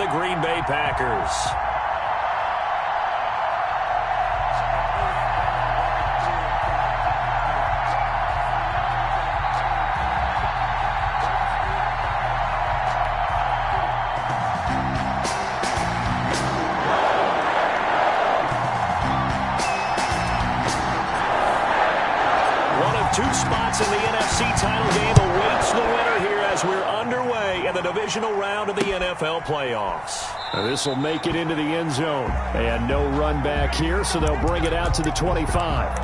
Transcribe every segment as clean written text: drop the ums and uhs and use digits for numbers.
the Green Bay Packers. Two spots in the NFC title game awaits the winner here as we're underway in the divisional round of the NFL playoffs. This will make it into the end zone. And no run back here, so they'll bring it out to the 25.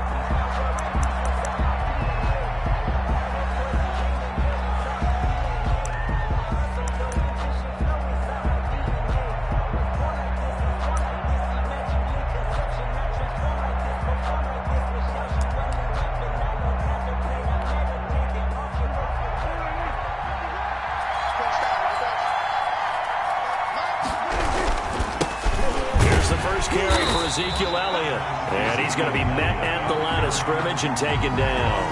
And he's going to be met at the line of scrimmage and taken down.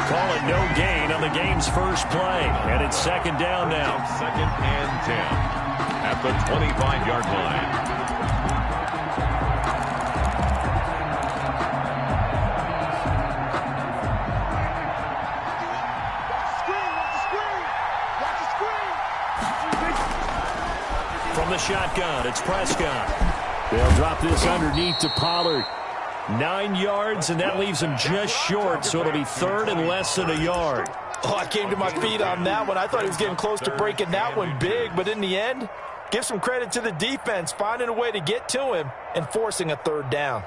Call it no gain on the game's first play. And it's second down now. Second and 10 at the 25-yard line. From the shotgun, it's Prescott. They'll drop this underneath to Pollard. 9 yards, and that leaves him just short, so it'll be third and less than a yard. Oh, I came to my feet on that one. I thought he was getting close to breaking that one big, but in the end, give some credit to the defense, finding a way to get to him and forcing a third down.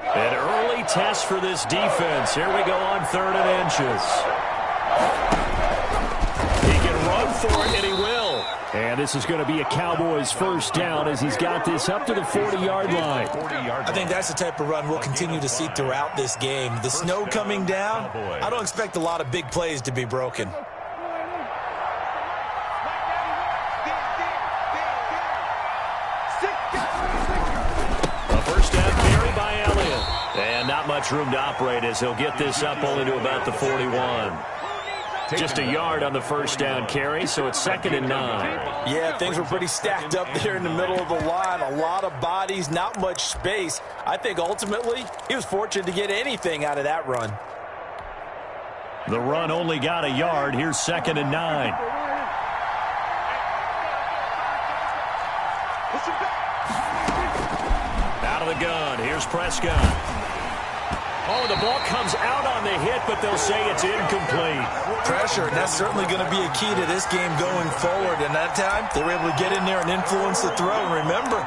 An early test for this defense. Here we go on 3rd and inches. He can run for it, and he will. And this is going to be a Cowboys first down as he's got this up to the 40-yard line. I think that's the type of run we'll continue to see throughout this game. The snow coming down, I don't expect a lot of big plays to be broken. A first down carry by Elliott. And not much room to operate as he'll get this up only to about the 41. Just a yard on the first down carry, so it's 2nd and 9. Yeah, things were pretty stacked up there in the middle of the line. A lot of bodies, not much space. I think ultimately he was fortunate to get anything out of that run. The run only got a yard. Here's 2nd and 9. Out of the gun. Here's Prescott. Oh, the ball comes out on the hit, but they'll say it's incomplete. Pressure, and that's certainly going to be a key to this game going forward. And that time, they were able to get in there and influence the throw. And remember,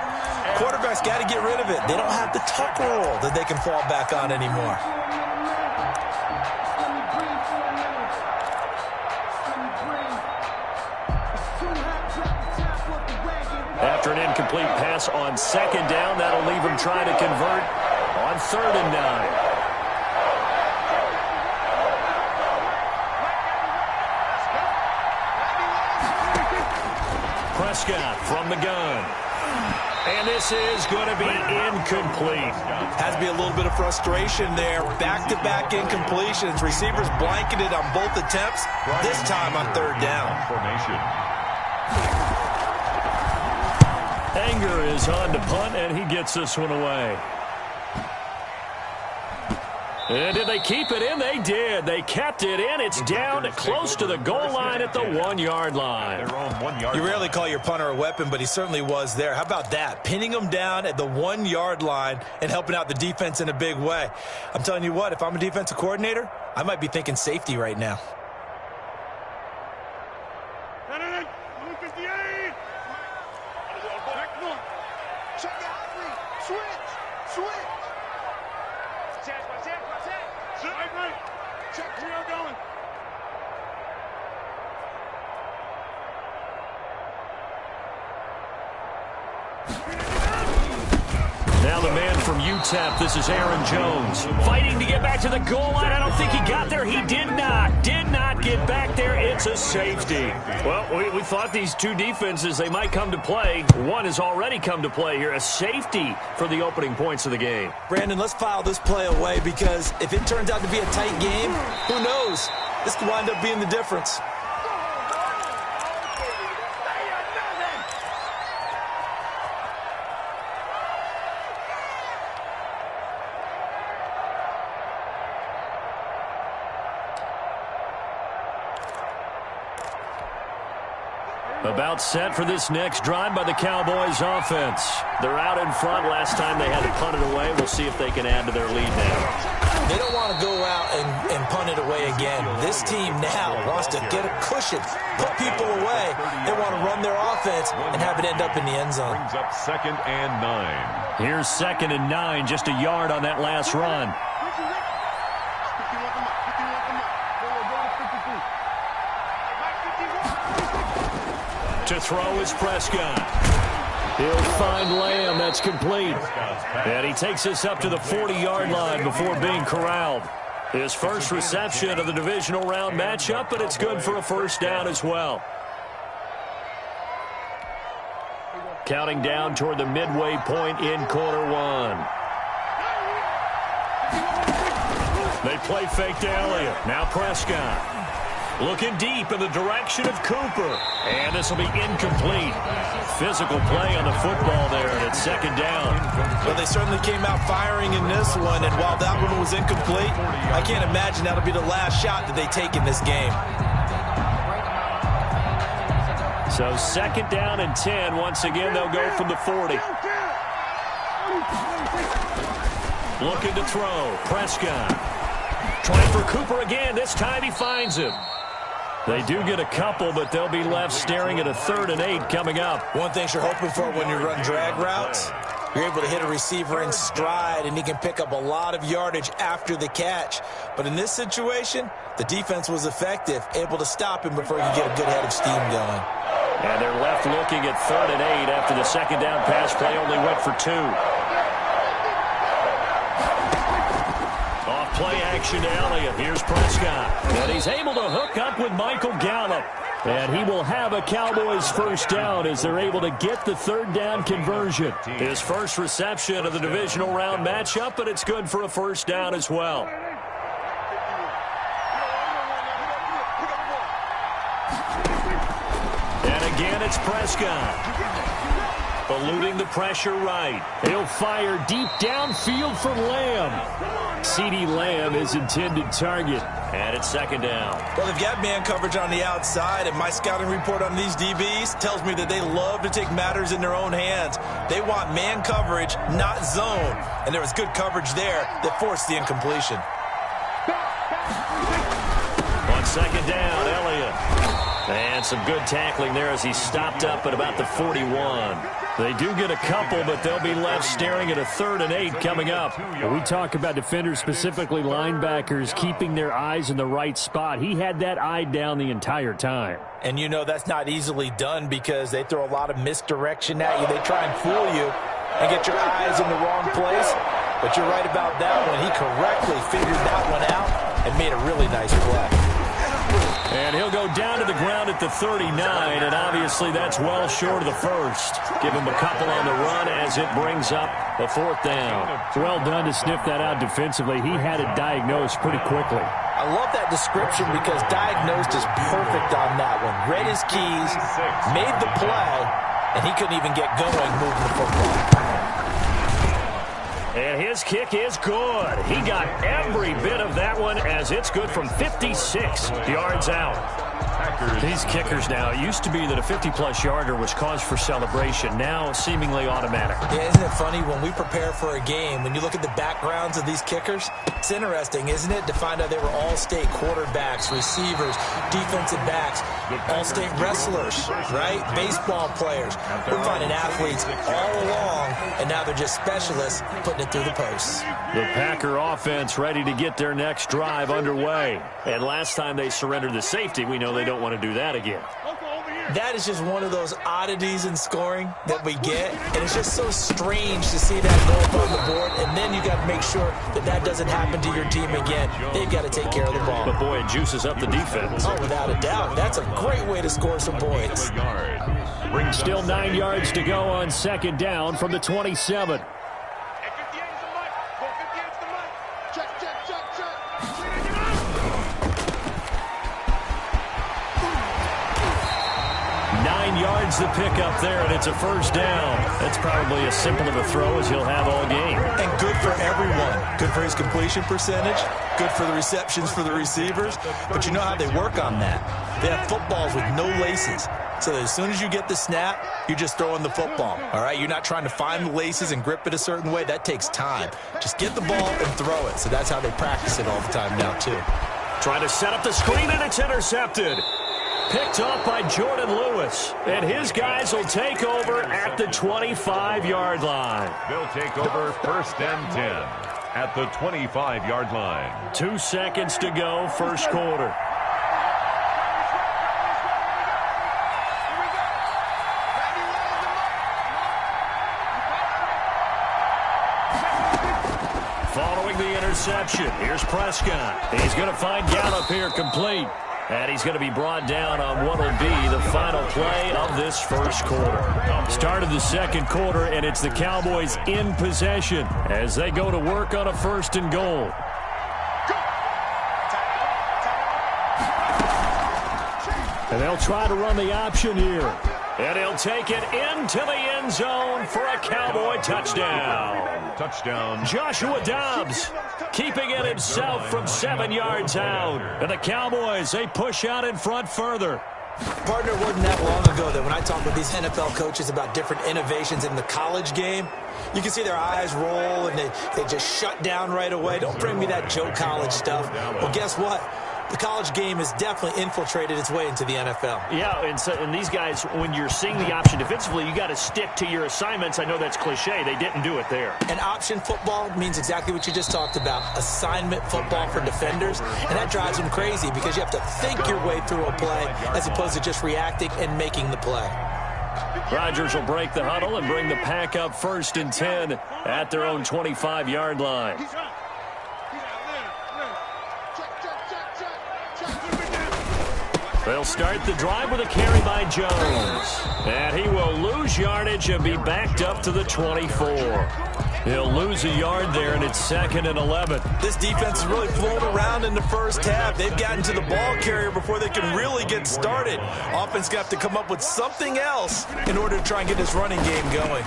quarterbacks got to get rid of it. They don't have the tuck roll that they can fall back on anymore. After an incomplete pass on 2nd down, that'll leave him trying to convert on 3rd and 9. Prescott from the gun. And this is going to be incomplete. Has to be a little bit of frustration there. Back-to-back incompletions. Receivers blanketed on both attempts, this time on 3rd down. Anger is on to punt, and he gets this one away. And did they keep it in? They did. They kept it in. It's down close to the goal line at the 1-yard line. You rarely call your punter a weapon, but he certainly was there. How about that? Pinning him down at the 1-yard line and helping out the defense in a big way. I'm telling you what, if I'm a defensive coordinator, I might be thinking safety right now. Now the man from UTEP, this is Aaron Jones, fighting to get back to the goal line. I don't think he got there. He did not get back there. It's a safety. Well, we thought these two defenses, they might come to play. One has already come to play here, a safety for the opening points of the game. Brandon, let's file this play away because if it turns out to be a tight game, who knows? This could wind up being the difference. About set for this next drive by the Cowboys offense. They're out in front. Last time they had to punt it away. We'll see if they can add to their lead now. They don't want to go out and punt it away again. This team now wants to get a cushion, put people away. They want to run their offense and have it end up in the end zone. Brings up 2nd and 9. Here's 2nd and 9, just a yard on that last run. To throw is Prescott. He'll find Lamb. That's complete. And he takes us up to the 40-yard line before being corralled. His first reception of the divisional round matchup, but it's good for a first down as well. Counting down toward the midway point in quarter one. They play fake to Elliott. Now Prescott. Looking deep in the direction of Cooper. And this will be incomplete. Physical play on the football there, and it's 2nd down. Well, they certainly came out firing in this one, and while that one was incomplete, I can't imagine that'll be the last shot that they take in this game. So 2nd down and 10. Once again, they'll go from the 40. Looking to throw. Prescott. Trying for Cooper again. This time he finds him. They do get a couple, but they'll be left staring at a 3rd and 8 coming up. One thing you're hoping for when you run drag routes, you're able to hit a receiver in stride, and he can pick up a lot of yardage after the catch. But in this situation, the defense was effective, able to stop him before he could get a good head of steam going. And they're left looking at 3rd and 8 after the 2nd down pass play only went for 2. Play action to Elliott. Here's Prescott. And he's able to hook up with Michael Gallup. And he will have a Cowboys first down as they're able to get the 3rd down conversion. His first reception of the divisional round matchup, but it's good for a first down as well. And again, it's Prescott. Eluding the pressure right. He'll fire deep downfield for Lamb. CeeDee Lamb is intended target. And it's 2nd down. Well, they've got man coverage on the outside, and my scouting report on these DBs tells me that they love to take matters in their own hands. They want man coverage, not zone. And there was good coverage there that forced the incompletion. On 2nd down, Elliott. And some good tackling there as he stopped up at about the 41. They do get a couple, but they'll be left staring at a 3rd and 8 coming up. We talk about defenders, specifically linebackers, keeping their eyes in the right spot. He had that eye down the entire time. And you know that's not easily done because they throw a lot of misdirection at you. They try and fool you and get your eyes in the wrong place. But you're right about that one. He correctly figured that one out and made a really nice play. And he'll go down to the ground at the 39, and obviously that's well short of the first. Give him a couple on the run as it brings up a 4th down. Well done to sniff that out defensively. He had it diagnosed pretty quickly. I love that description because diagnosed is perfect on that one. Read his keys, made the play, and he couldn't even get going moving the football. And his kick is good. He got every bit of that one as it's good from 56 yards out. These kickers now, it used to be that a 50-plus yarder was cause for celebration. Now seemingly automatic. Yeah, isn't it funny when we prepare for a game, when you look at the backgrounds of these kickers, it's interesting, isn't it, to find out they were all-state quarterbacks, receivers, defensive backs, all-state wrestlers, right? Baseball players. We're finding athletes all along, and now they're just specialists putting it through the posts. The Packer offense ready to get their next drive underway. And last time they surrendered the safety, we know they don't want to do that again. That is just one of those oddities in scoring that we get, and it's just so strange to see that go up on the board, and then you got to make sure that that doesn't happen to your team again. They've got to take care of the ball. But, boy, it juices up the defense. Oh, without a doubt. That's a great way to score some points. Still 9 yards to go on 2nd down from the 27. 9 yards to pick up there, and it's a first down. That's probably as simple of a throw as he'll have all game. And good for everyone. Good for his completion percentage. Good for the receptions for the receivers. But you know how they work on that. They have footballs with no laces. So that as soon as you get the snap, you're just throwing the football. All right? You're not trying to find the laces and grip it a certain way. That takes time. Just get the ball and throw it. So that's how they practice it all the time now, too. Trying to set up the screen, and it's intercepted. Picked off by Jordan Lewis. And his guys will take over at the 25-yard line. They'll take over 1st and 10 at the 25-yard line. 2 seconds to go, first quarter. Following the interception, here's Prescott. He's going to find Gallup here complete. And he's going to be brought down on what will be the final play of this first quarter. Start of the second quarter, and it's the Cowboys in possession as they go to work on a 1st and goal. And they'll try to run the option here. And he'll take it into the end zone for a Cowboy touchdown. Touchdown. Joshua Dobbs keeping it himself from 7 yards out. And the Cowboys, they push out in front further. Partner, it wasn't that long ago that when I talk with these NFL coaches about different innovations in the college game, you can see their eyes roll and they just shut down right away. Don't bring me that Joe College stuff. Well, guess what? The college game has definitely infiltrated its way into the NFL. Yeah, and these guys, when you're seeing the option defensively, you got to stick to your assignments. I know that's cliche. They didn't do it there. And option football means exactly what you just talked about, assignment football for defenders. And that drives them crazy because you have to think your way through a play as opposed to just reacting and making the play. Rodgers will break the huddle and bring the pack up 1st and 10 at their own 25-yard line. They'll start the drive with a carry by Jones. And he will lose yardage and be backed up to the 24. He'll lose a yard there, and it's 2nd and 11. This defense is really flown around in the first half. They've gotten to the ball carrier before they can really get started. Offense got to come up with something else in order to try and get this running game going.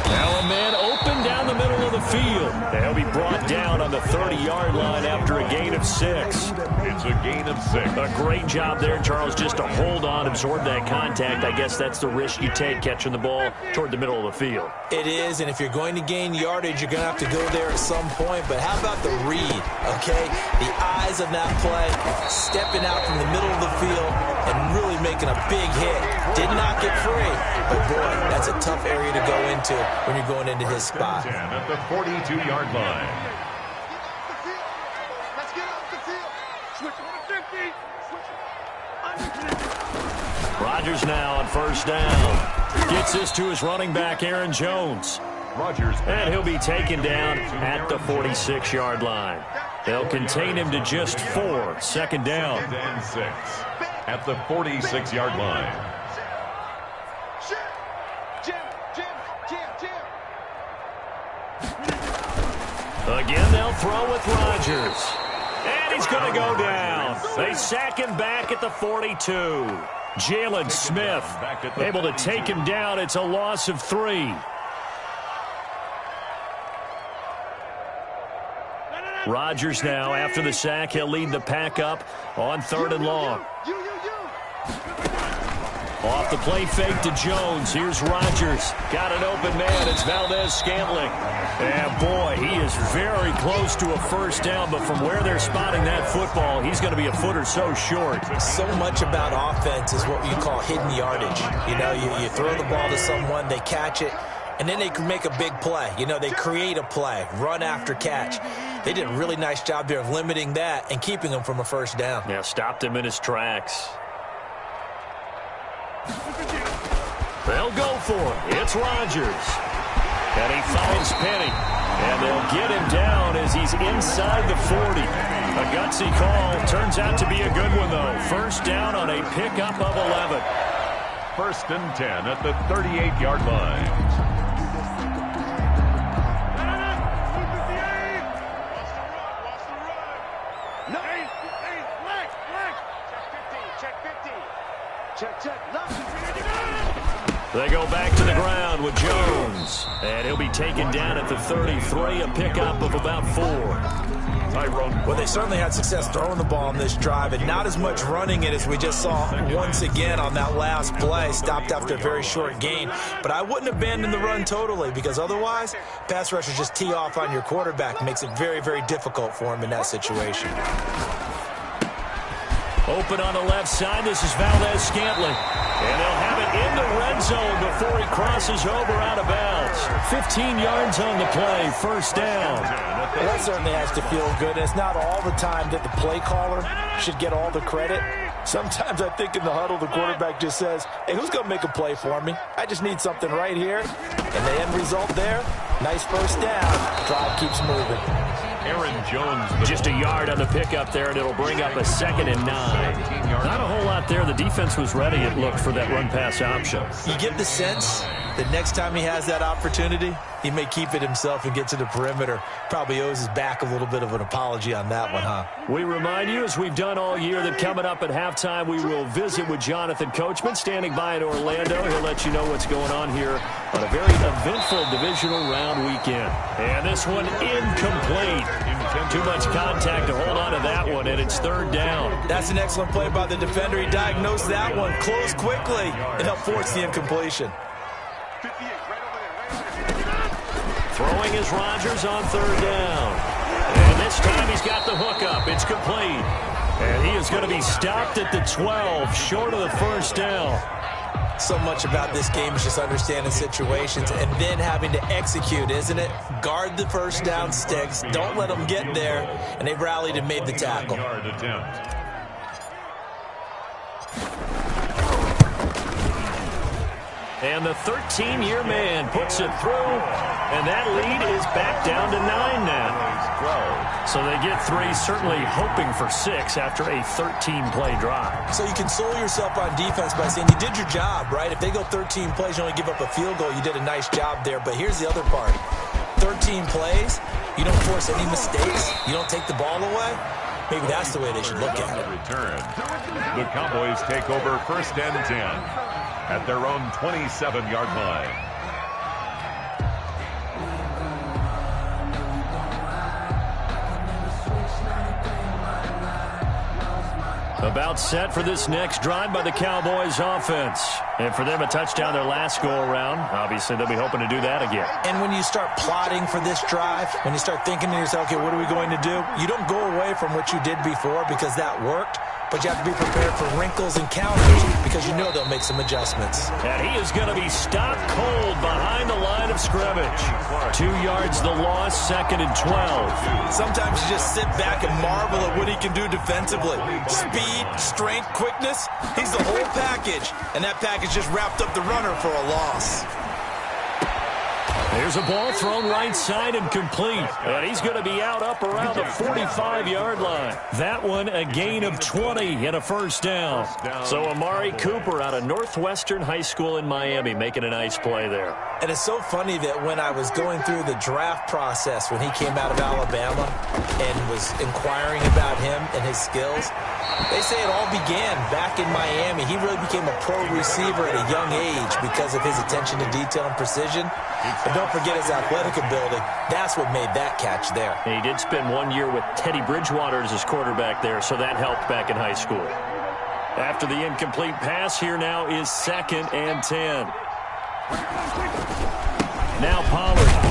Now a man open down the middle of the field. They'll be brought down on the 30-yard line after a gain of 6. It's a gain of 6. A great job there, Charles, just to hold on, absorb that contact. I guess that's the risk you take catching the ball toward the middle of the field. It is, and if you're going to gain yardage, you're going to have to go there at some point. But how about the read, okay? The eyes of that play, stepping out from the middle of the field and really making a big hit. Did not get free, but boy, that's a tough area to go into when you're going into his spot. At the 42-yard line. Rodgers now on 1st down. Gets this to his running back, Aaron Jones. Rodgers. And he'll be taken down at the 46-yard line. They'll contain him to just 4. 2nd down. 2nd and 6 at the 46-yard line. Again, they'll throw with Rodgers. And he's going to go down. They sack him back at the 42. Jalen Smith able to take him down. It's a loss of 3. Rodgers now, after the sack, he'll lead the pack up on 3rd and long. Off the play fake to Jones. Here's Rodgers. Got an open man. It's Valdez-Scantling. And boy, he is very close to a 1st down, but from where they're spotting that football, he's going to be a foot or so short. So much about offense is what you call hidden yardage. You know, you throw the ball to someone, they catch it, and then they can make a big play. You know, they create a play, run after catch. They did a really nice job there of limiting that and keeping him from a 1st down. Yeah, stopped him in his tracks. They'll go for it. It's Rodgers. And he finds Penny. And they'll get him down as he's inside the 40. A gutsy call. Turns out to be a good one, though. 1st down on a pickup of 11. 1st and 10 at the 38-yard line. Check 50. They go back to the ground with Jones. And he'll be taken down at the 33, a pickup of about 4. Well, they certainly had success throwing the ball on this drive, and not as much running it as we just saw once again on that last play. Stopped after a very short gain. But I wouldn't abandon the run totally, because otherwise, pass rushers just tee off on your quarterback. Makes it very, very difficult for him in that situation. Open on the left side. This is Valdez-Scantling. And they'll have it in the red zone before he crosses over out of bounds. 15 yards on the play, first down. Well, that certainly has to feel good. It's not all the time that the play caller should get all the credit. Sometimes I think in the huddle, the quarterback just says, hey, who's going to make a play for me? I just need something right here. And the end result there, nice first down. Drive keeps moving. Aaron Jones. Just a yard on the pickup there, and it'll bring up a 2nd and 9. Not a whole lot there. The defense was ready, it looked, for that run-pass option. You get the sense that next time he has that opportunity, he may keep it himself and get to the perimeter. Probably owes his back a little bit of an apology on that one, huh? We remind you, as we've done all year, that coming up at halftime, we will visit with Jonathan Coachman, standing by in Orlando. He'll let you know what's going on here on a very eventful divisional round weekend. And this one incomplete. Too much contact to hold on to that one, and it's 3rd down. That's an excellent play by the defender. He diagnosed that one, closed quickly, and helped force the incompletion. Throwing is Rodgers on 3rd down. And this time he's got the hook up. It's complete. And he is going to be stopped at the 12, short of the first down. So much about this game is just understanding situations and then having to execute, isn't it? Guard the first down sticks. Don't let them get there. And they rallied and made the tackle. And the 13-year man puts it through, and that lead is back down to 9 now. So they get 3, certainly hoping for 6 after a 13-play drive. So you console yourself on defense by saying you did your job, right? If they go 13 plays, you only give up a field goal, you did a nice job there. But here's the other part. 13 plays, you don't force any mistakes, you don't take the ball away. Maybe that's the way they should look at it. The Cowboys take over 1st and 10 at their own 27-yard line. About set for this next drive by the Cowboys offense. And for them, a touchdown their last go-around. Obviously, they'll be hoping to do that again. And when you start plotting for this drive, when you start thinking to yourself, okay, what are we going to do? You don't go away from what you did before because that worked. But you have to be prepared for wrinkles and counters because you know they'll make some adjustments. And he is going to be stopped cold behind the line of scrimmage. 2 yards the loss, 2nd and 12. Sometimes you just sit back and marvel at what he can do defensively. Speed, strength, quickness, he's the whole package. And that package just wrapped up the runner for a loss. There's a ball thrown right side and complete. And he's going to be out up around the 45-yard line. That one a gain of 20 and a first down. So Amari Cooper out of Northwestern High School in Miami making a nice play there. And it's so funny that when I was going through the draft process when he came out of Alabama and was inquiring about him and his skills, they say it all began back in Miami. He really became a pro receiver at a young age because of his attention to detail and precision. But don't forget his athletic ability. That's what made that catch there. And he did spend 1 year with Teddy Bridgewater as his quarterback there, so that helped back in high school. After the incomplete pass, here now is 2nd and 10. Now Pollard.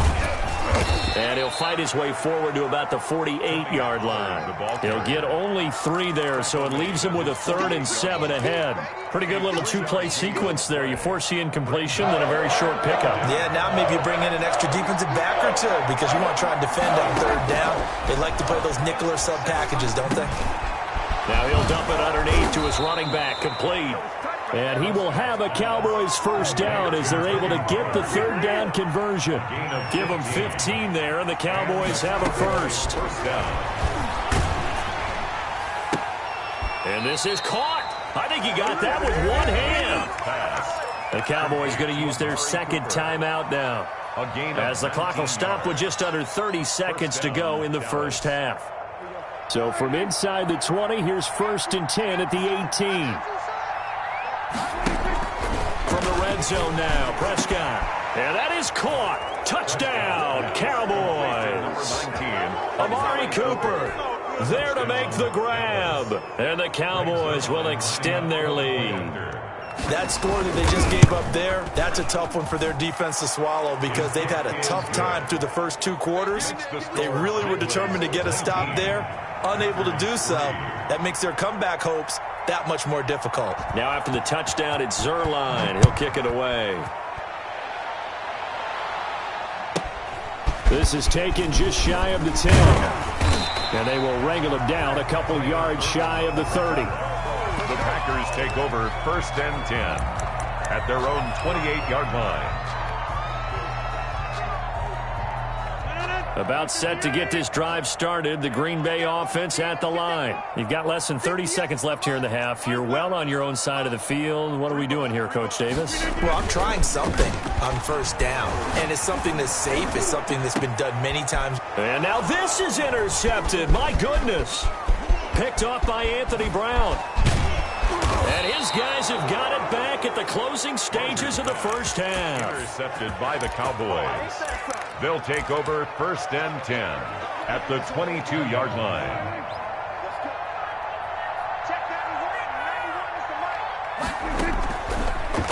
And he'll fight his way forward to about the 48-yard line. He'll get only 3 there, so it leaves him with a 3rd and 7 ahead. Pretty good little 2-play sequence there. You force the incompletion, then a very short pickup. Yeah, now maybe you bring in an extra defensive back or 2 because you want to try and defend on 3rd down. They like to play those nickel or sub packages, don't they? Now he'll dump it underneath to his running back, complete. And he will have a Cowboys first down as they're able to get the 3rd down conversion. Give them 15 there, and the Cowboys have a first. And this is caught. I think he got that with one hand. The Cowboys going to use their 2nd timeout now, as the clock will stop with just under 30 seconds to go in the first half. So from inside the 20, here's 1st and 10 at the 18. red zone now. Prescott. And that is caught. Touchdown, Cowboys. Amari Cooper there to make the grab. And the Cowboys will extend their lead. That score that they just gave up there, that's a tough one for their defense to swallow because they've had a tough time through the first 2 quarters. They really were determined to get a stop there, unable to do so. That makes their comeback hopes that much more difficult. Now after the touchdown, it's Zerline. He'll kick it away. This is taken just shy of the 10. And they will wrangle him down a couple yards shy of the 30. The Packers take over 1st and 10 at their own 28-yard line. About set to get this drive started. The Green Bay offense at the line. You've got less than 30 seconds left here in the half. You're well on your own side of the field. What are we doing here, Coach Davis? Well, I'm trying something on 1st down. And it's something that's safe. It's something that's been done many times. And now this is intercepted. My goodness. Picked off by Anthony Brown. And his guys have got it back at the closing stages of the first half. Intercepted by the Cowboys. They'll take over 1st and 10 at the 22-yard line.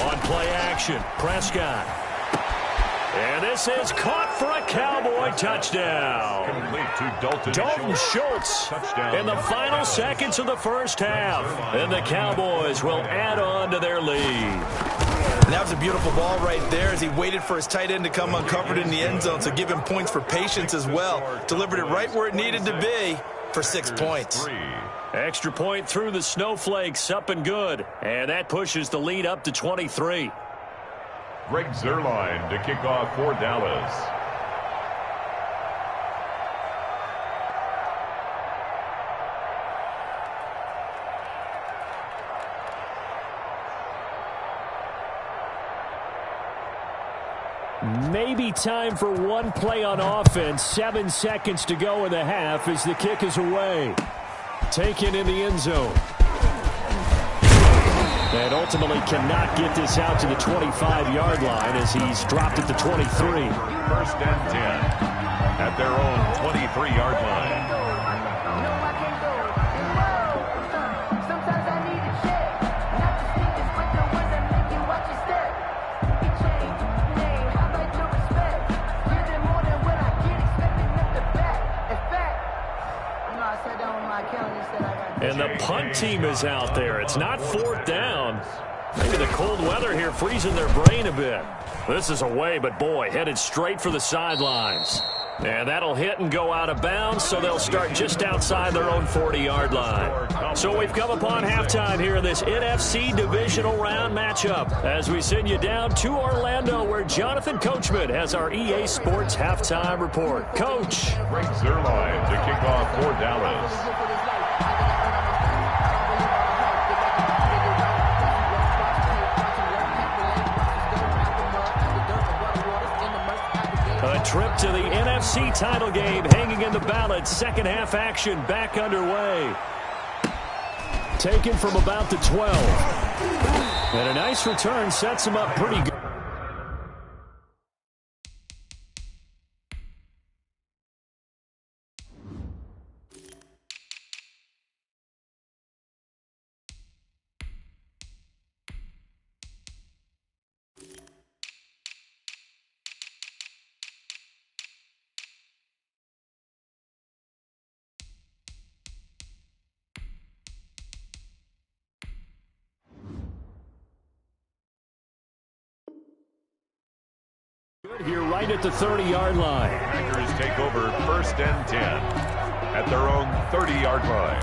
On play action, Prescott. And this is caught for a Cowboy touchdown. Complete to Dalton Schultz Touchdown. in the final seconds of the first half. And the Cowboys will add on to their lead. And that was a beautiful ball right there as he waited for his tight end to come uncovered in the end zone. So give him points for patience as well. Delivered it right where it needed to be for 6 points. Extra point through the snowflakes, up and good. And that pushes the lead up to 23. Greg Zerline to kick off for Dallas. Maybe time for one play on offense. 7 seconds to go in the half as the kick is away. Taken in the end zone. And ultimately cannot get this out to the 25-yard line as he's dropped at the 23. 1st and 10 at their own 23-yard line. And the punt team is out there. It's not 4th down. Maybe the cold weather here freezing their brain a bit. This is away, but boy, headed straight for the sidelines. And that'll hit and go out of bounds, so they'll start just outside their own 40-yard line. So we've come upon halftime here in this NFC divisional round matchup as we send you down to Orlando where Jonathan Coachman has our EA Sports halftime report. Coach. Greg Zerline to kick off for Dallas. A trip to the NFC title game hanging in the balance. Second half action back underway. Taken from about the 12. And a nice return sets him up pretty good. Here right at the 30-yard line. Packers take over 1st and 10 at their own 30-yard line.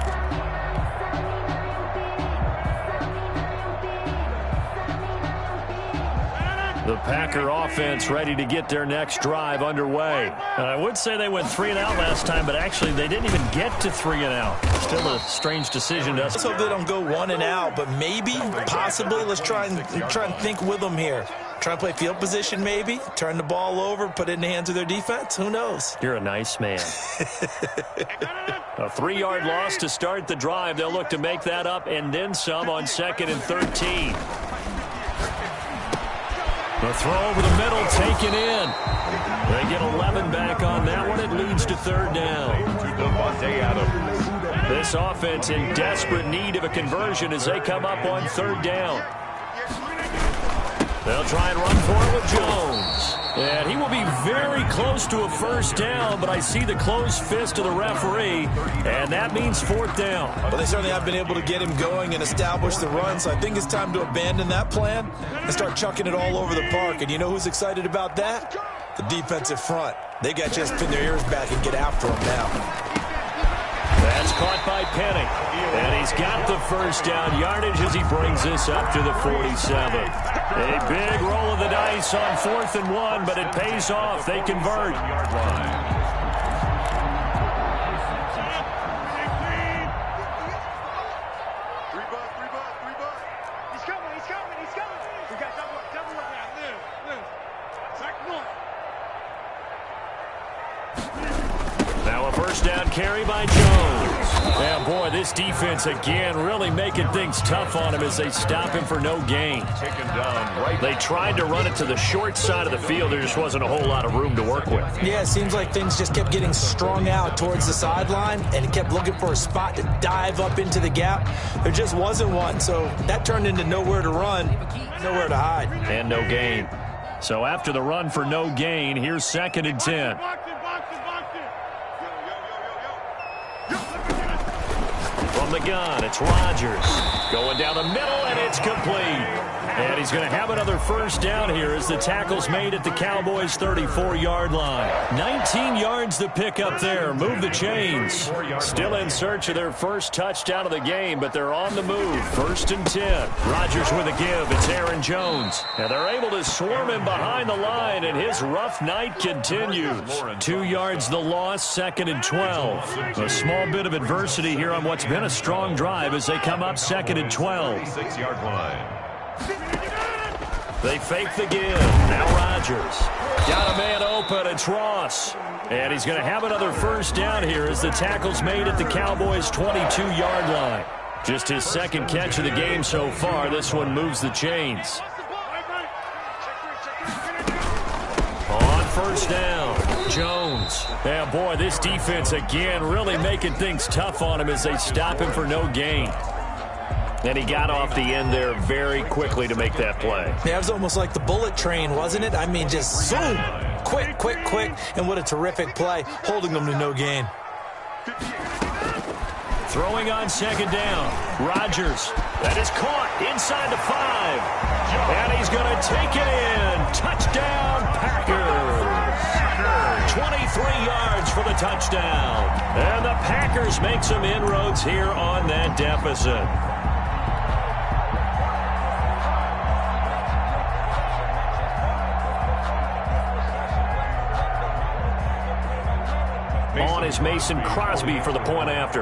The Packer offense ready to get their next drive underway. I would say they went 3 and out last time, but actually they didn't even get to 3 and out. Still a strange decision to us. Let's hope they don't go 1 and out, but maybe, possibly, let's try and think with them here. Try and play field position maybe, turn the ball over, put it in the hands of their defense. Who knows? You're a nice man. A 3-yard loss to start the drive. They'll look to make that up and then some on 2nd and 13. The throw over the middle taken in. They get 11 back on that one. It leads to third down. This offense in desperate need of a conversion as they come up on third down. They'll try and run for it with Jones. And he will be very close to a first down, but I see the closed fist of the referee, and that means fourth down. Well, they certainly have been able to get him going and establish the run, so I think it's time to abandon that plan and start chucking it all over the park. And you know who's excited about that? The defensive front. They got to just pin their ears back and get after him now. That's caught by Penny. And he's got the first down yardage as he brings this up to the 47. A big roll of the dice on 4th and 1, but it pays off. They convert. Now a first down carry by Jones. And boy, this defense again really making things tough on him as they stop him for no gain. They tried to run it to the short side of the field. There just wasn't a whole lot of room to work with. Yeah, it seems like things just kept getting strung out towards the sideline, and he kept looking for a spot to dive up into the gap. There just wasn't one, so that turned into nowhere to run, nowhere to hide. And no gain. So after the run for no gain, here's 2nd and 10. From the gun, it's Rodgers. Going down the middle, and it's complete. And he's going to have another first down here as the tackle's made at the Cowboys' 34-yard line. 19 yards to pick up there. Move the chains. Still in search of their first touchdown of the game, but they're on the move. 1st and 10. Rodgers with a give. It's Aaron Jones. And they're able to swarm him behind the line, and his rough night continues. 2 yards the loss, 2nd and 12. A small bit of adversity here on what's been a strong drive as they come up 2nd and 12. 6-yard line. They fake the give. Now Rodgers. Got a man open. It's Ross. And he's going to have another first down here as the tackle's made at the Cowboys' 22-yard line. Just his second catch of the game so far. This one moves the chains. On first down, Jones. And boy, this defense again really making things tough on him as they stop him for no gain. And he got off the end there very quickly to make that play. Yeah, it was almost like the bullet train, wasn't it? I mean, just zoom, quick, quick, quick, and what a terrific play, holding them to no gain. Throwing on 2nd down, Rodgers. That is caught inside the 5. And he's going to take it in. Touchdown, Packers. 23 yards for the touchdown. And the Packers make some inroads here on that deficit. On is Mason Crosby for the point after.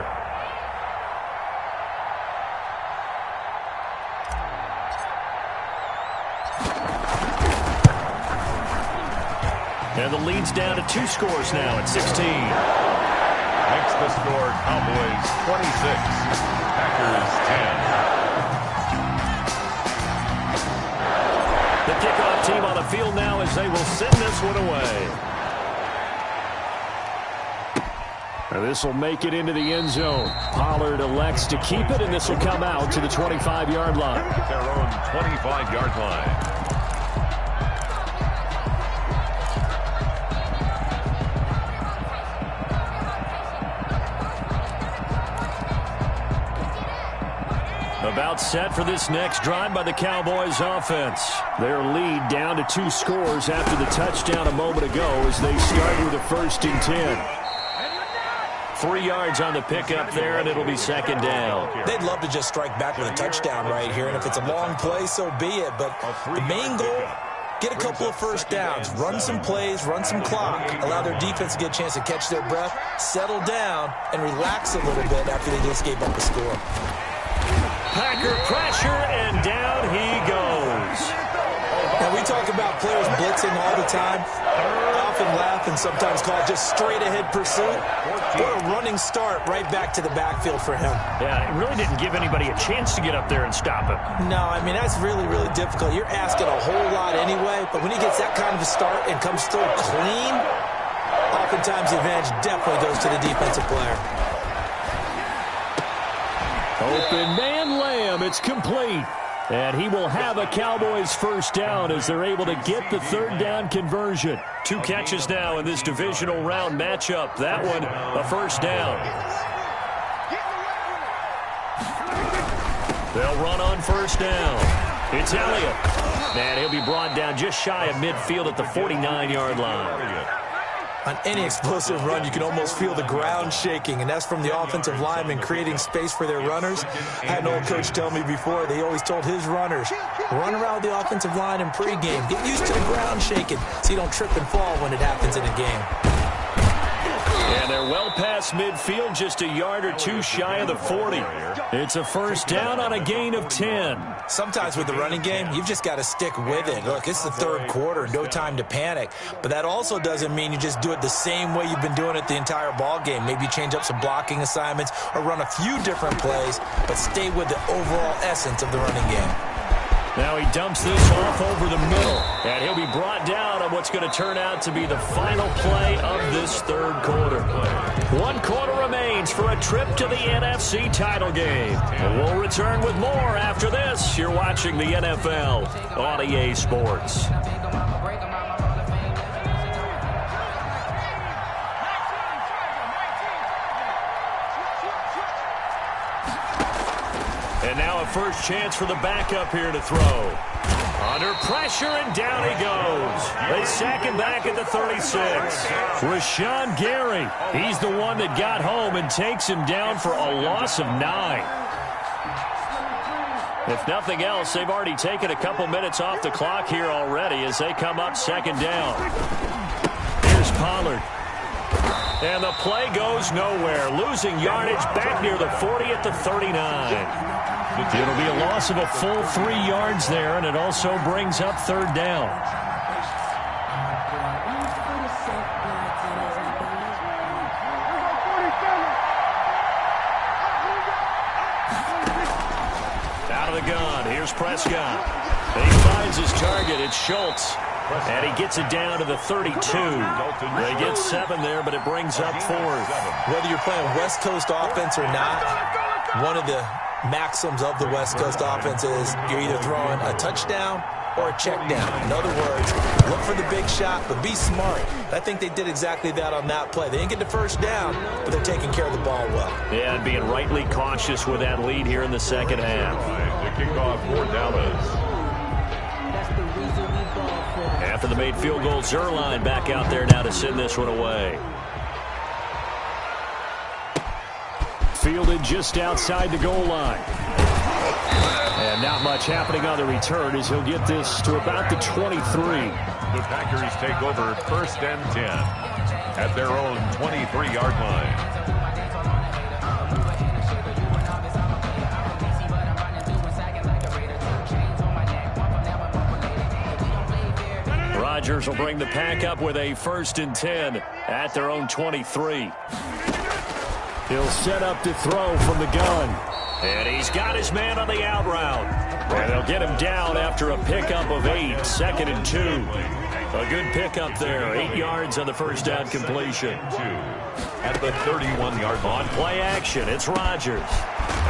And the lead's down to 2 scores now at 16. Makes the score Cowboys 26, Packers 10. The kickoff team on the field now as they will send this one away. This will make it into the end zone. Pollard elects to keep it, and this will come out to the 25-yard line. Their own 25-yard line. About set for this next drive by the Cowboys offense. Their lead down to 2 scores after the touchdown a moment ago as they start with a 1st and 10. 3 yards on the pickup there, and it'll be 2nd down. They'd love to just strike back with a touchdown right here, and if it's a long play, so be it. But the main goal, get a couple of first downs, run some plays, run some clock, allow their defense to get a chance to catch their breath, settle down, and relax a little bit after they just gave up a score. Packer pressure, and down he goes. Now, we talk about players blitzing all the time? I often laugh and sometimes call it just straight-ahead pursuit. What a running start right back to the backfield for him. Yeah, it really didn't give anybody a chance to get up there and stop him. No, I mean, that's really, really difficult. You're asking a whole lot anyway, but when he gets that kind of a start and comes through clean, oftentimes the advantage definitely goes to the defensive player. Open man Lamb, it's complete. And he will have a Cowboys first down as they're able to get the third down conversion. 2 catches now in this divisional round matchup. That one, a first down. They'll run on first down. It's Elliott. And he'll be brought down just shy of midfield at the 49-yard line. On any explosive run, you can almost feel the ground shaking, and that's from the offensive linemen creating space for their runners. I had an old coach tell me before, they always told his runners, run around the offensive line in pregame. Get used to the ground shaking so you don't trip and fall when it happens in a game. And they're well past midfield, just a yard or 2 shy of the 40. It's a first down on a gain of 10. Sometimes with the running game, you've just got to stick with it. Look, it's the third quarter, no time to panic. But that also doesn't mean you just do it the same way you've been doing it the entire ball game. Maybe change up some blocking assignments or run a few different plays, but stay with the overall essence of the running game. Now he dumps this off over the middle, and he'll be brought down on what's going to turn out to be the final play of this third quarter. 1 quarter remains for a trip to the NFC title game. We'll return with more after this. You're watching the NFL on EA Sports. And now a first chance for the backup here to throw. Under pressure, and down he goes. They sack him back at the 36. Rashawn Gary, he's the one that got home and takes him down for a loss of 9. If nothing else, they've already taken a couple minutes off the clock here already as they come up second down. Here's Pollard. And the play goes nowhere, losing yardage back near the 40 at the 39. It'll be a loss of a full 3 yards there, and it also brings up third down. Out of the gun, here's Prescott. And he finds his target, it's Schultz. And he gets it down to the 32. They get 7 there, but it brings up 4th. Whether you're playing West Coast offense or not, one of the maxims of the West Coast offense is you're either throwing a touchdown or a check down. In other words, look for the big shot, but be smart. I think they did exactly that on that play. They didn't get the first down, but they're taking care of the ball well. Yeah, and being rightly cautious with that lead here in the second half. The kickoff for Dallas. After the made field goal, Zerline back out there now to send this one away. Fielded just outside the goal line. And not much happening on the return as he'll get this to about the 23. The Packers take over first and 10 at their own 23-yard line. Rodgers will bring the pack up with a first and 10 at their own 23. He'll set up to throw from the gun. And he's got his man on the out route. And they'll get him down after a pickup of 8, 2nd and 2. A good pickup there, 8 yards on the first down completion. At the 31-yard line. On play action, it's Rodgers.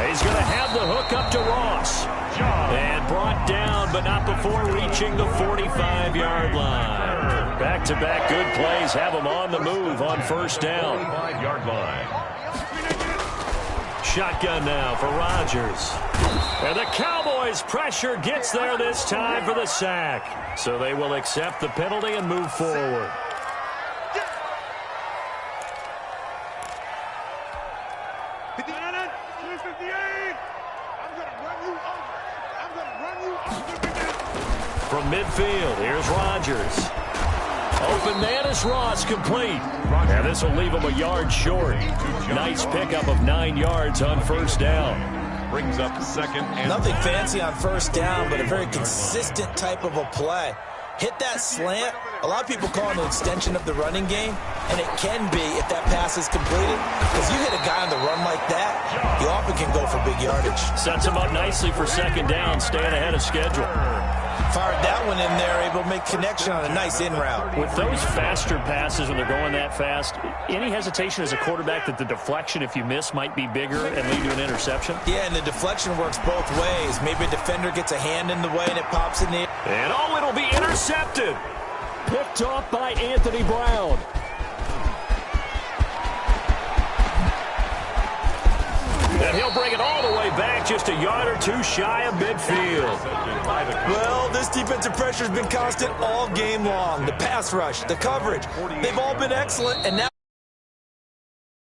He's going to have the hook up to Ross. And brought down, but not before reaching the 45-yard line. Back-to-back good plays have him on the move on first down. 45-yard line. Shotgun now for Rodgers. And the Cowboys' pressure gets there this time for the sack. So they will accept the penalty and move forward. From midfield, here's Rodgers. Open man is Ross, complete. And this will leave him a yard short. Nice pickup of 9 yards on first down. Brings up second and nothing fancy on first down, but a very consistent type of a play. hit that slant. A lot of people call it an extension of the running game, and it can be if that pass is completed. Because you hit a guy on the run like that, he often can go for big yardage. Sets him up nicely for second down, staying ahead of schedule. Fired that one in there, able to make connection on a nice in route. With those faster passes when they're going that fast, any hesitation as a quarterback that the deflection, if you miss, might be bigger and lead to an interception? Yeah, and the deflection works both ways. Maybe a defender gets a hand in the way and it pops in the air. And oh, it'll be intercepted. Picked off by Anthony Brown. And he'll bring it all the way back, just a yard or two shy of midfield. Well, this defensive pressure has been constant all game long. The pass rush, the coverage, they've all been excellent, and now